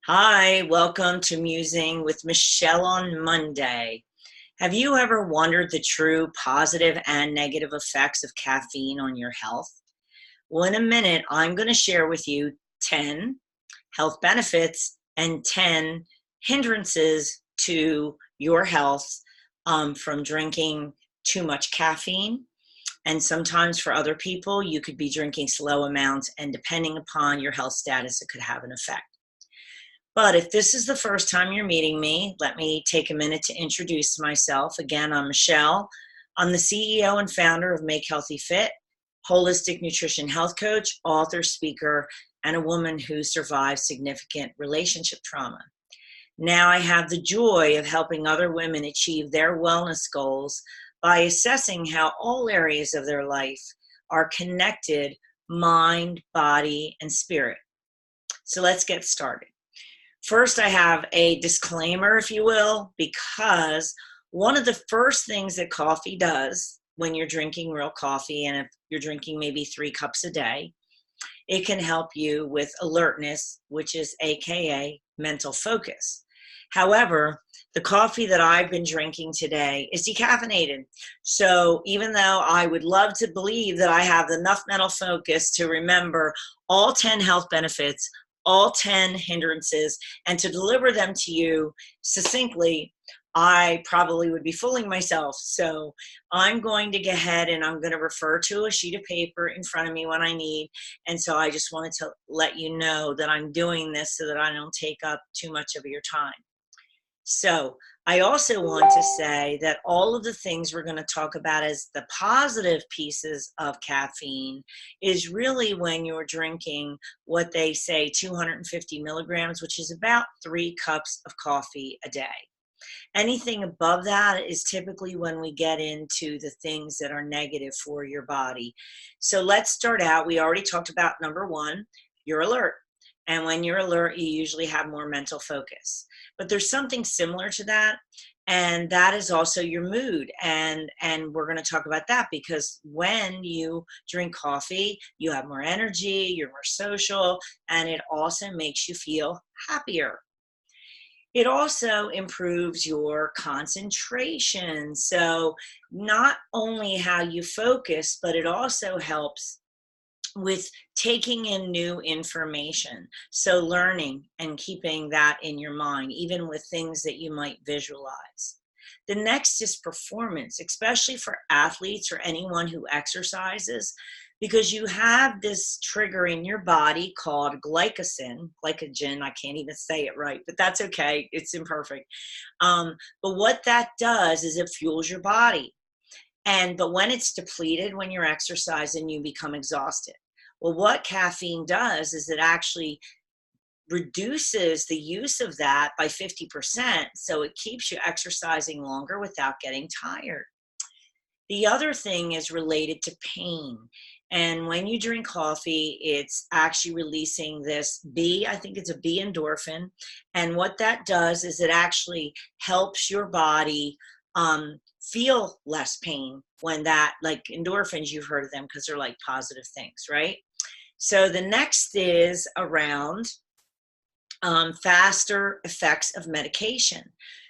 Hi, welcome to Musing with Michelle on Monday. Have you ever wondered the true positive and negative effects of caffeine on your health? Well, in a minute, I'm going to share with you 10 health benefits and 10 hindrances to your health from drinking too much caffeine. And sometimes for other people, you could be drinking slow amounts, and depending upon your health status, it could have an effect. But if this is the first time you're meeting me, let me take a minute to introduce myself. Again, I'm Michelle. I'm the CEO and founder of Make Healthy Fit, holistic nutrition health coach, author, speaker, and a woman who survived significant relationship trauma. Now I have the joy of helping other women achieve their wellness goals by assessing how all areas of their life are connected: mind, body, and spirit. So let's get started. First, I have a disclaimer, if you will, because one of the first things that coffee does when you're drinking real coffee, and if you're drinking maybe 3 cups a day, it can help you with alertness, which is AKA mental focus. However, the coffee that I've been drinking today is decaffeinated. So even though I would love to believe that I have enough mental focus to remember all 10 health benefits, all 10 hindrances, and to deliver them to you succinctly, I probably would be fooling myself. So I'm going to go ahead and I'm going to refer to a sheet of paper in front of me when I need. And so I just wanted to let you know that I'm doing this so that I don't take up too much of your time. So I also want to say that all of the things we're going to talk about as the positive pieces of caffeine is really when you're drinking what they say 250 milligrams, which is about 3 cups of coffee a day. Anything above that is typically when we get into the things that are negative for your body. So let's start out. We already talked about number 1, you're alert. And when you're alert, you usually have more mental focus. But there's something similar to that, and that is also your mood. And we're going to talk about that because when you drink coffee, you have more energy, you're more social, and it also makes you feel happier. It also improves your concentration. So not only how you focus, but it also helps with taking in new information. So learning and keeping that in your mind, even with things that you might visualize. The next is performance, especially for athletes or anyone who exercises, because you have this trigger in your body called glycogen, I can't even say it right, but that's okay, it's imperfect. But what that does is it fuels your body. But when it's depleted, when you're exercising, you become exhausted. Well, what caffeine does is it actually reduces the use of that by 50%, so it keeps you exercising longer without getting tired. The other thing is related to pain. And when you drink coffee, it's actually releasing this I think it's a B endorphin. And what that does is it actually helps your body feel less pain when that, like endorphins, you've heard of them because they're like positive things, right? So the next is around faster effects of medication.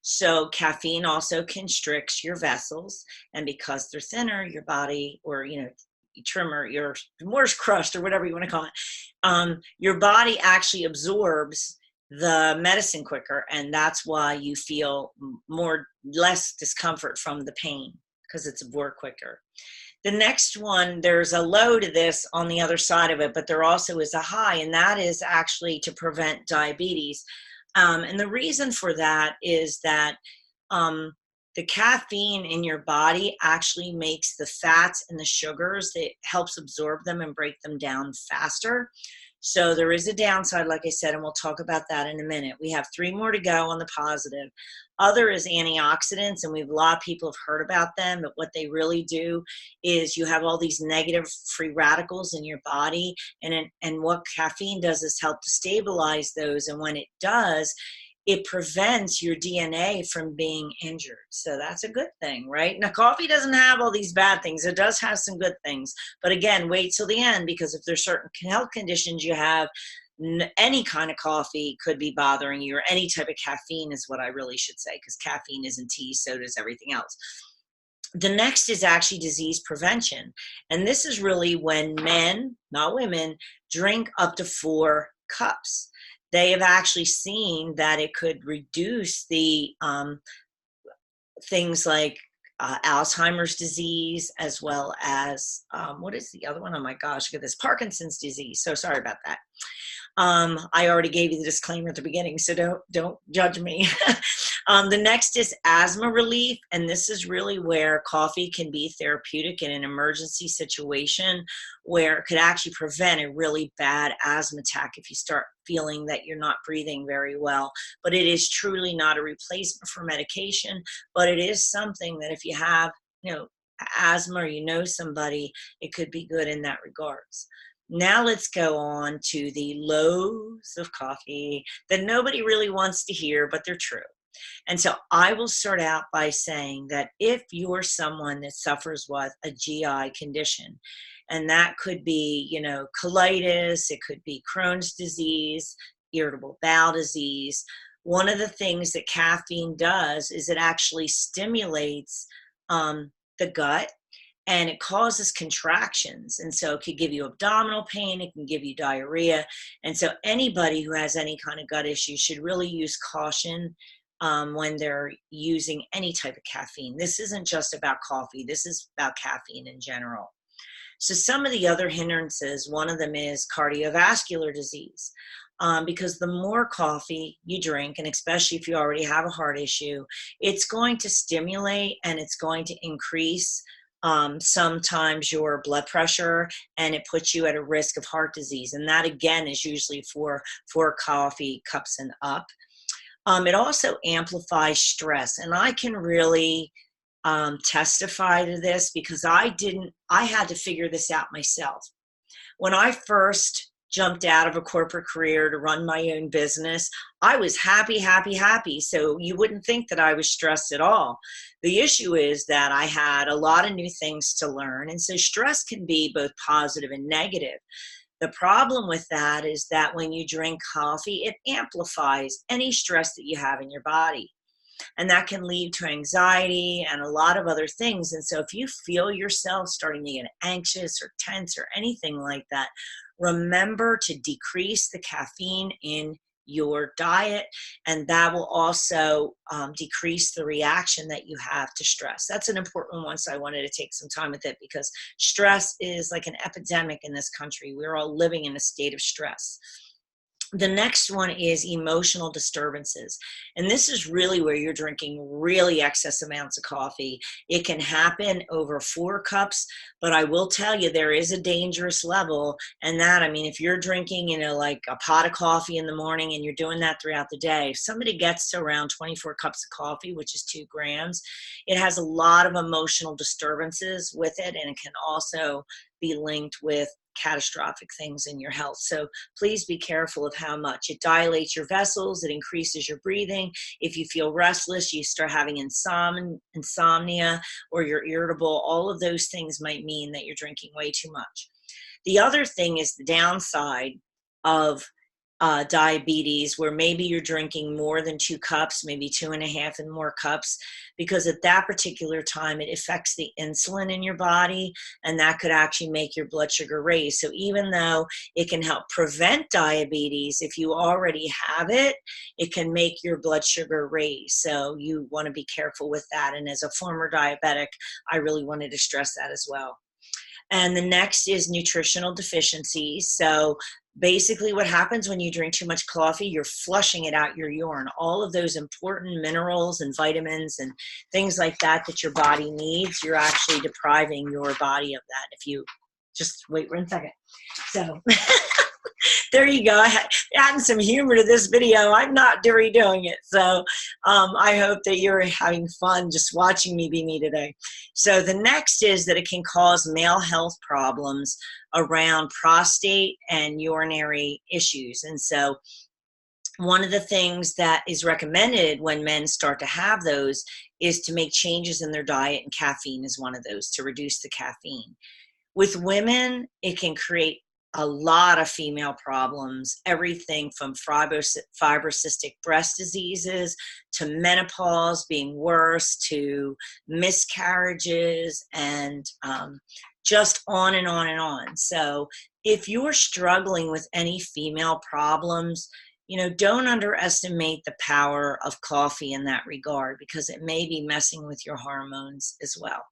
So caffeine also constricts your vessels, and because they're thinner, your body, or trimmer, your Moore's crust, or whatever you want to call it, your body actually absorbs the medicine quicker, and that's why you feel less discomfort from the pain, because it's absorbed quicker. The next one, there's a low to this on the other side of it, but there also is a high, and that is actually to prevent diabetes. And the reason for that is that the caffeine in your body actually makes the fats and the sugars, that helps absorb them and break them down faster. So there is a downside, like I said, and we'll talk about that in a minute. We have 3 more to go on the positive. Other is antioxidants, and a lot of people have heard about them, but what they really do is you have all these negative free radicals in your body, and what caffeine does is help to stabilize those, and when it does, it prevents your DNA from being injured. So that's a good thing, right? Now, coffee doesn't have all these bad things. It does have some good things. But again, wait till the end, because if there's certain health conditions you have, any kind of coffee could be bothering you, or any type of caffeine is what I really should say, because caffeine is in tea, so does everything else. The next is actually disease prevention. And this is really when men, not women, drink up to 4 cups. They have actually seen that it could reduce the things like Alzheimer's disease, as well as what is the other one? Oh my gosh, look at this, Parkinson's disease. So sorry about that. I already gave you the disclaimer at the beginning, so don't judge me. The next is asthma relief, and this is really where coffee can be therapeutic in an emergency situation, where it could actually prevent a really bad asthma attack if you start feeling that you're not breathing very well. But it is truly not a replacement for medication, but it is something that if you have, asthma, or somebody, it could be good in that regards. Now let's go on to the lows of coffee that nobody really wants to hear, but they're true. And so I will start out by saying that if you're someone that suffers with a GI condition, and that could be, colitis, it could be Crohn's disease, irritable bowel disease, one of the things that caffeine does is it actually stimulates the gut, and it causes contractions. And so it could give you abdominal pain, it can give you diarrhea. And so anybody who has any kind of gut issue should really use caution when they're using any type of caffeine. This isn't just about coffee, this is about caffeine in general. So some of the other hindrances, one of them is cardiovascular disease. Because the more coffee you drink, and especially if you already have a heart issue, it's going to stimulate and it's going to increase sometimes your blood pressure, and it puts you at a risk of heart disease. And that again is usually for 4 coffee cups and up. It also amplifies stress, and I can really testify to this because I had to figure this out myself. When I first jumped out of a corporate career to run my own business, I was happy, happy, happy. So you wouldn't think that I was stressed at all. The issue is that I had a lot of new things to learn. And so stress can be both positive and negative. The problem with that is that when you drink coffee, it amplifies any stress that you have in your body. And that can lead to anxiety and a lot of other things. And so if you feel yourself starting to get anxious or tense or anything like that, remember to decrease the caffeine in your diet, and that will also decrease the reaction that you have to stress. That's an important one, so I wanted to take some time with it because stress is like an epidemic in this country. We're all living in a state of stress. The next one is emotional disturbances. And this is really where you're drinking really excess amounts of coffee. It can happen over 4 cups, but I will tell you there is a dangerous level. And that, if you're drinking, like a pot of coffee in the morning and you're doing that throughout the day, if somebody gets to around 24 cups of coffee, which is 2 grams, it has a lot of emotional disturbances with it. And it can also be linked with catastrophic things in your health. So please be careful of how much. It dilates your vessels, it increases your breathing. If you feel restless, you start having insomnia, or you're irritable, all of those things might mean that you're drinking way too much. The other thing is the downside of diabetes, where maybe you're drinking more than 2 cups, maybe 2.5 and more cups, because at that particular time it affects the insulin in your body, and that could actually make your blood sugar raise. So even though it can help prevent diabetes, if you already have it, it can make your blood sugar raise. So you want to be careful with that. And as a former diabetic, I really wanted to stress that as well. And the next is nutritional deficiency. So basically what happens when you drink too much coffee, you're flushing it out your urine. All of those important minerals and vitamins and things like that that your body needs, you're actually depriving your body of that. If you just wait 1 second. So there you go. Adding some humor to this video. I'm not redoing it. So I hope that you're having fun just watching me be me today. So the next is that it can cause male health problems around prostate and urinary issues. And so one of the things that is recommended when men start to have those is to make changes in their diet, and caffeine is one of those, to reduce the caffeine. With women, it can create a lot of female problems, everything from fibrocystic breast diseases to menopause being worse to miscarriages and just on and on and on. So if you're struggling with any female problems, don't underestimate the power of coffee in that regard, because it may be messing with your hormones as well.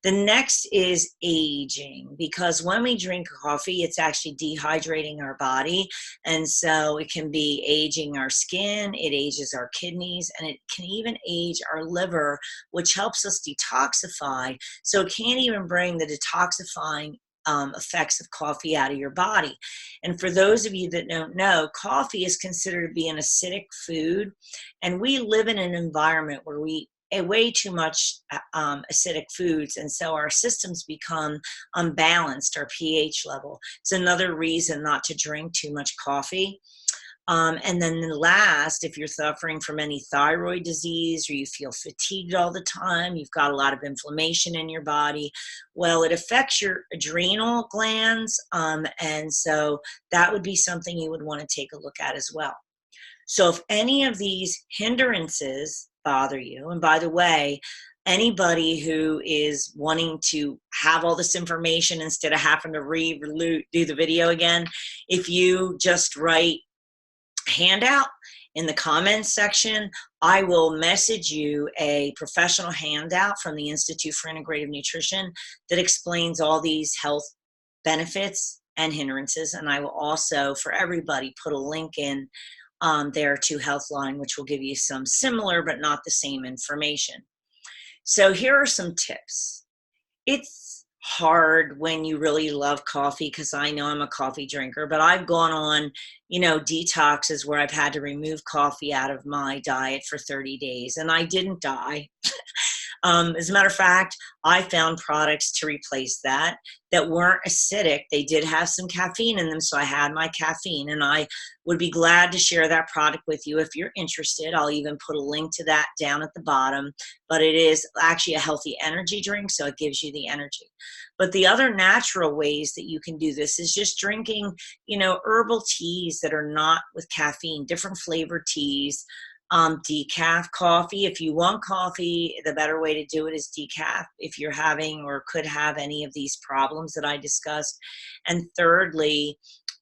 The next is aging, because when we drink coffee, it's actually dehydrating our body. And so it can be aging our skin, it ages our kidneys, and it can even age our liver, which helps us detoxify. So it can't even bring the detoxifying effects of coffee out of your body. And for those of you that don't know, coffee is considered to be an acidic food. And we live in an environment where we way too much acidic foods, and so our systems become unbalanced, our pH level. It's another reason not to drink too much coffee. And then the last, if you're suffering from any thyroid disease or you feel fatigued all the time, you've got a lot of inflammation in your body, well, it affects your adrenal glands, and so that would be something you would want to take a look at as well. So if any of these hindrances bother you, and by the way, anybody who is wanting to have all this information instead of having to do the video again, if you just write handout in the comments section, I will message you a professional handout from the Institute for Integrative Nutrition that explains all these health benefits and hindrances. And I will also, for everybody, put a link in there to Healthline, which will give you some similar but not the same information. So here are some tips. It's hard when you really love coffee, because I know I'm a coffee drinker, but I've gone on, detoxes where I've had to remove coffee out of my diet for 30 days, and I didn't die. As a matter of fact, I found products to replace that weren't acidic. They did have some caffeine in them, so I had my caffeine, and I would be glad to share that product with you if you're interested. I'll even put a link to that down at the bottom, but it is actually a healthy energy drink, so it gives you the energy. But the other natural ways that you can do this is just drinking, herbal teas that are not with caffeine, different flavored teas. Decaf coffee. If you want coffee, the better way to do it is decaf if you're having or could have any of these problems that I discussed. And thirdly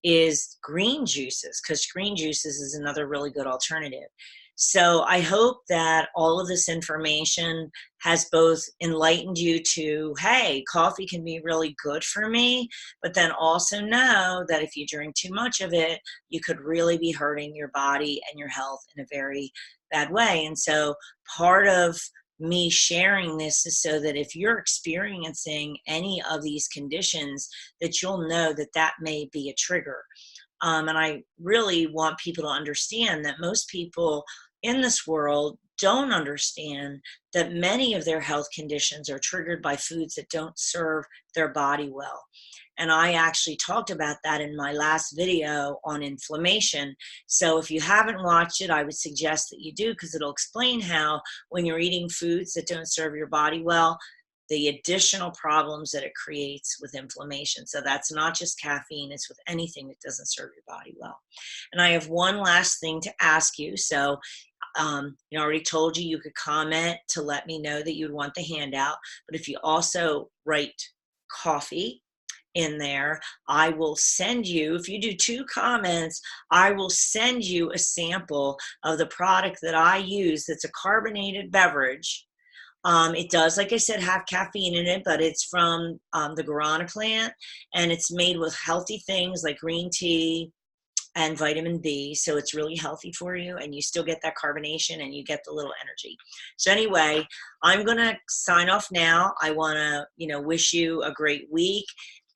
is green juices, because green juices is another really good alternative. So I hope that all of this information has both enlightened you to, hey, coffee can be really good for me, but then also know that if you drink too much of it, you could really be hurting your body and your health in a very bad way. And so part of me sharing this is so that if you're experiencing any of these conditions, that you'll know that that may be a trigger. And I really want people to understand that most people in this world don't understand that many of their health conditions are triggered by foods that don't serve their body well. And I actually talked about that in my last video on inflammation. So if you haven't watched it, I would suggest that you do, because it'll explain how when you're eating foods that don't serve your body well, the additional problems that it creates with inflammation. So that's not just caffeine, it's with anything that doesn't serve your body well. And I have one last thing to ask you. So I already told you could comment to let me know that you'd want the handout, but if you also write coffee in there, I will send you, if you do 2 comments, I will send you a sample of the product that I use that's a carbonated beverage. It does, like I said, have caffeine in it, but it's from the guarana plant, and it's made with healthy things like green tea and vitamin B. So it's really healthy for you, and you still get that carbonation and you get the little energy. So anyway, I'm going to sign off now. I want to, wish you a great week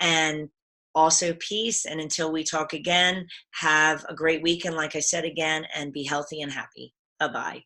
and also peace. And until we talk again, have a great weekend, like I said again, and be healthy and happy. Bye-bye.